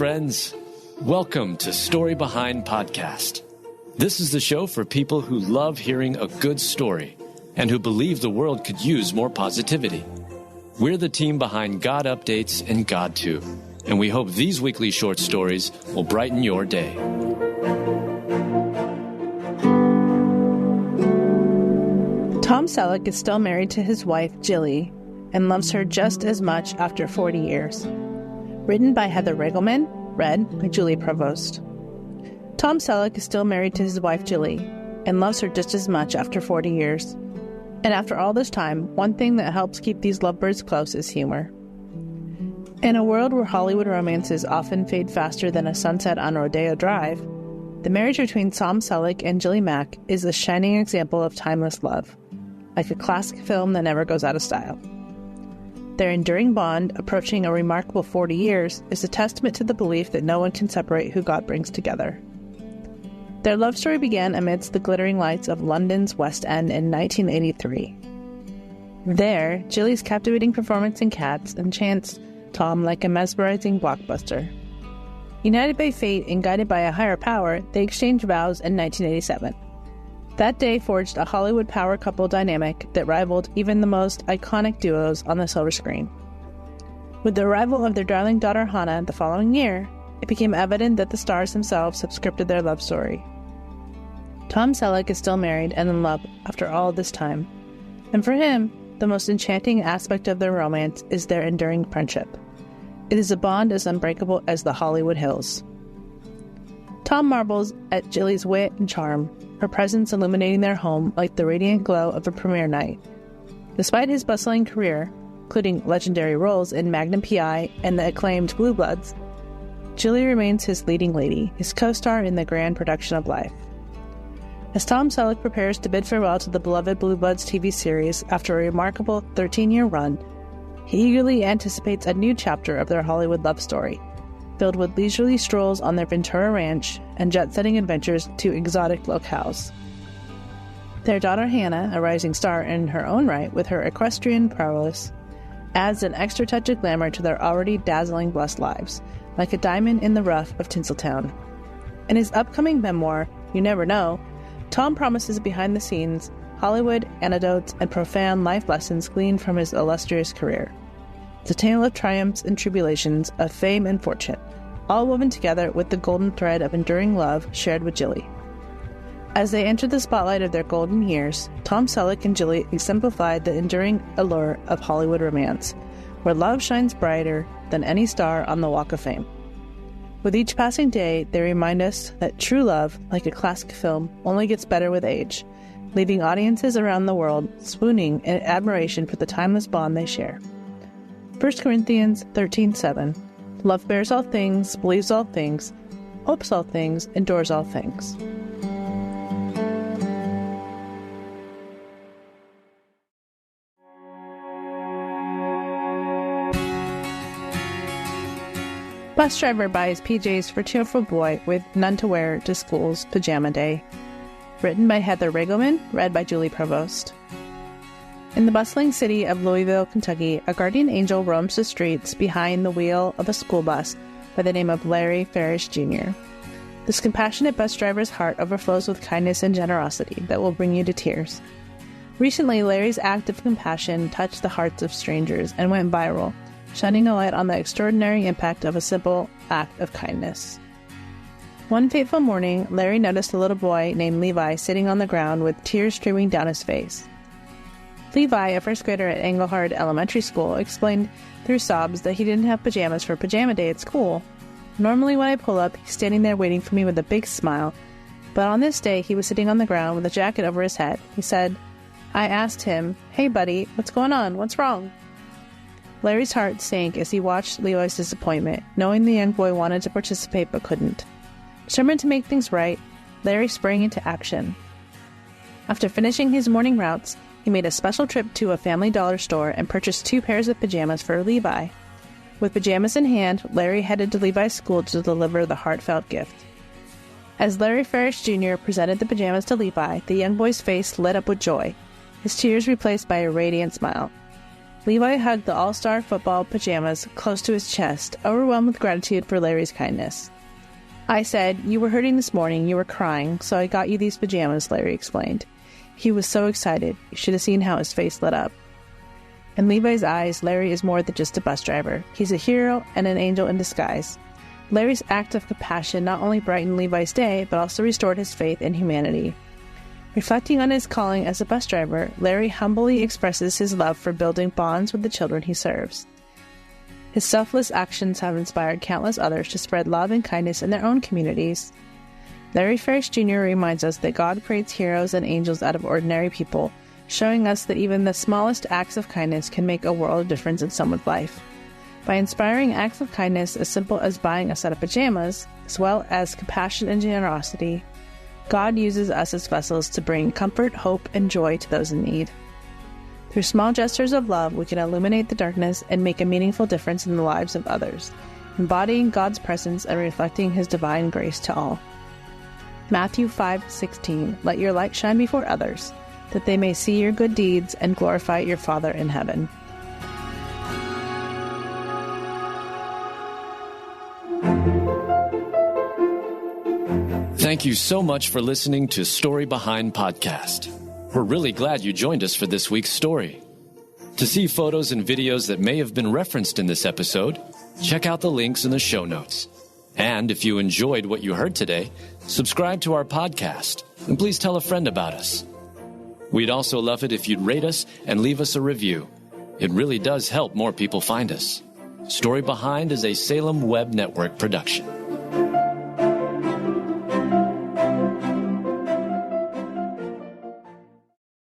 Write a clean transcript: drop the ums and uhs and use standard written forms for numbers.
friends. Welcome to Story Behind Podcast. This is the show for people who love hearing a good story and who believe the world could use more positivity. We're the team behind God Updates and God Too, and we hope these weekly short stories will brighten your day. Tom Selleck is still married to his wife, Jilly, and loves her just as much after 40 years. Written by Heather Regelman, read by Julie Provost. Tom Selleck is still married to his wife, Jilly, and loves her just as much after 40 years. And after all this time, one thing that helps keep these lovebirds close is humor. In a world where Hollywood romances often fade faster than a sunset on Rodeo Drive, the marriage between Tom Selleck and Jilly Mack is a shining example of timeless love, like a classic film that never goes out of style. Their enduring bond, approaching a remarkable 40 years, is a testament to the belief that no one can separate who God brings together. Their love story began amidst the glittering lights of London's West End in 1983. There, Jilly's captivating performance in Cats enchants Tom like a mesmerizing blockbuster. United by fate and guided by a higher power, they exchanged vows in 1987. That day forged a Hollywood power couple dynamic that rivaled even the most iconic duos on the silver screen. With the arrival of their darling daughter Hannah the following year, it became evident that the stars themselves have scripted their love story. Tom Selleck is still married and in love after all this time, and for him, the most enchanting aspect of their romance is their enduring friendship. It is a bond as unbreakable as the Hollywood hills. Tom marvels at Jilly's wit and charm, her presence illuminating their home like the radiant glow of a premiere night. Despite his bustling career, including legendary roles in Magnum P.I. and the acclaimed Blue Bloods, Jilly remains his leading lady, his co-star in the grand production of life. As Tom Selleck prepares to bid farewell to the beloved Blue Bloods TV series after a remarkable 13-year run, he eagerly anticipates a new chapter of their Hollywood love story, filled with leisurely strolls on their Ventura Ranch and jet-setting adventures to exotic locales. Their daughter Hannah, a rising star in her own right with her equestrian prowess, adds an extra touch of glamour to their already dazzling blessed lives, like a diamond in the rough of Tinseltown. In his upcoming memoir, You Never Know, Tom promises behind-the-scenes Hollywood anecdotes and profound life lessons gleaned from his illustrious career. It's a tale of triumphs and tribulations, of fame and fortune, all woven together with the golden thread of enduring love shared with Jilly. As they enter the spotlight of their golden years, Tom Selleck and Jilly exemplified the enduring allure of Hollywood romance, where love shines brighter than any star on the Walk of Fame. With each passing day, they remind us that true love, like a classic film, only gets better with age, leaving audiences around the world swooning in admiration for the timeless bond they share. 1 Corinthians 13:7. Love bears all things, believes all things, hopes all things, endures all things. Bus driver buys PJs for tearful boy with none to wear to school's pajama day. Written by Heather Regelman, read by Julie Provost. In the bustling city of Louisville, Kentucky, a guardian angel roams the streets behind the wheel of a school bus by the name of Larry Farish Jr. This compassionate bus driver's heart overflows with kindness and generosity that will bring you to tears. Recently, Larry's act of compassion touched the hearts of strangers and went viral, shining a light on the extraordinary impact of a simple act of kindness. One fateful morning, Larry noticed a little boy named Levi sitting on the ground with tears streaming down his face. Levi, a first grader at Engelhard Elementary School, explained through sobs that he didn't have pajamas for pajama day at school. Normally when I pull up, he's standing there waiting for me with a big smile, but on this day he was sitting on the ground with a jacket over his head. He said, I asked him, "Hey buddy, what's going on? What's wrong?" Larry's heart sank as he watched Levi's disappointment, knowing the young boy wanted to participate but couldn't. Determined to make things right, Larry sprang into action. After finishing his morning routes, he made a special trip to a Family Dollar store and purchased 2 pairs of pajamas for Levi. With pajamas in hand, Larry headed to Levi's school to deliver the heartfelt gift. As Larry Farish Jr. presented the pajamas to Levi, the young boy's face lit up with joy, his tears replaced by a radiant smile. Levi hugged the all-star football pajamas close to his chest, overwhelmed with gratitude for Larry's kindness. "I said, you were hurting this morning, you were crying, so I got you these pajamas," Larry explained. He was so excited. You should have seen how his face lit up. In Levi's eyes, Larry is more than just a bus driver. He's a hero and an angel in disguise. Larry's act of compassion not only brightened Levi's day, but also restored his faith in humanity. Reflecting on his calling as a bus driver, Larry humbly expresses his love for building bonds with the children he serves. His selfless actions have inspired countless others to spread love and kindness in their own communities. Larry Ferris Jr. reminds us that God creates heroes and angels out of ordinary people, showing us that even the smallest acts of kindness can make a world of difference in someone's life. By inspiring acts of kindness as simple as buying a set of pajamas, as well as compassion and generosity, God uses us as vessels to bring comfort, hope, and joy to those in need. Through small gestures of love, we can illuminate the darkness and make a meaningful difference in the lives of others, embodying God's presence and reflecting His divine grace to all. Matthew 5:16, "Let your light shine before others, that they may see your good deeds and glorify your Father in heaven." Thank you so much for listening to Story Behind Podcast. We're really glad you joined us for this week's story. To see photos and videos that may have been referenced in this episode, check out the links in the show notes. And if you enjoyed what you heard today, subscribe to our podcast, and please tell a friend about us. We'd also love it if you'd rate us and leave us a review. It really does help more people find us. Story Behind is a Salem Web Network production.